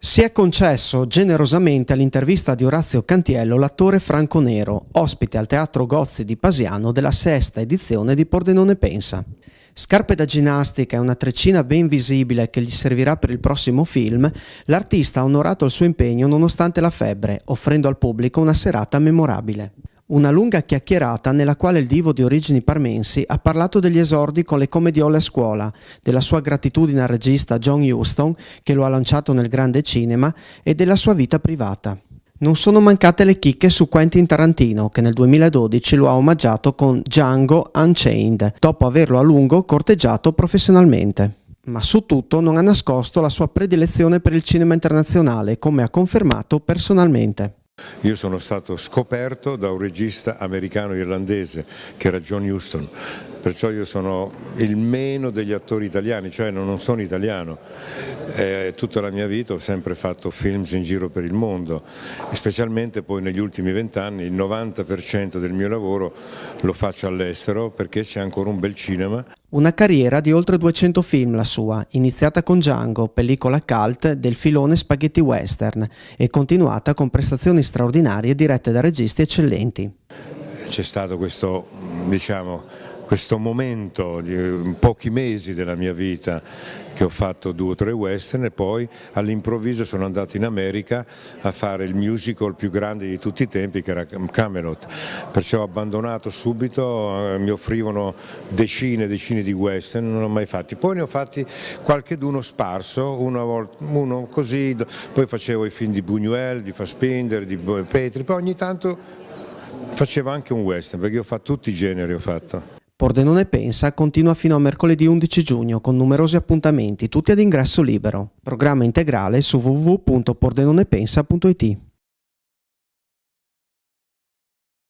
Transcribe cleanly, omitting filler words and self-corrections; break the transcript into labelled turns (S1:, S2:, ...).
S1: Si è concesso generosamente all'intervista di Orazio Cantiello l'attore Franco Nero, ospite al Teatro Gozzi di Pasiano della sesta edizione di Pordenone Pensa. Scarpe da ginnastica e una treccina ben visibile che gli servirà per il prossimo film, l'artista ha onorato il suo impegno nonostante la febbre, offrendo al pubblico una serata memorabile. Una lunga chiacchierata nella quale il divo di origini parmensi ha parlato degli esordi con le commediole a scuola, della sua gratitudine al regista John Huston che lo ha lanciato nel grande cinema e della sua vita privata. Non sono mancate le chicche su Quentin Tarantino che nel 2012 lo ha omaggiato con Django Unchained, dopo averlo a lungo corteggiato professionalmente. Ma su tutto non ha nascosto la sua predilezione per il cinema internazionale, come ha confermato personalmente.
S2: Io sono stato scoperto da un regista americano-irlandese che era John Huston, perciò io sono il meno degli attori italiani, cioè non sono italiano. Tutta la mia vita ho sempre fatto film in giro per il mondo, e specialmente poi negli ultimi 20 anni il 90% del mio lavoro lo faccio all'estero perché c'è ancora un bel cinema.
S1: Una carriera di oltre 200 film la sua, iniziata con Django, pellicola cult del filone spaghetti western, e continuata con prestazioni straordinarie dirette da registi eccellenti.
S2: C'è stato questo momento di pochi mesi della mia vita che ho fatto 2 o 3 western e poi all'improvviso sono andato in America a fare il musical più grande di tutti i tempi che era Camelot, perciò ho abbandonato subito, mi offrivano decine di western, non ho mai fatti, poi ne ho fatti qualcheduno sparso, uno così, poi facevo i film di Buñuel, di Fassbinder, di Petri, poi ogni tanto facevo anche un western perché ho fatto tutti i generi.
S1: Pordenone Pensa continua fino a mercoledì 11 giugno con numerosi appuntamenti, tutti ad ingresso libero. Programma integrale su www.pordenonepensa.it.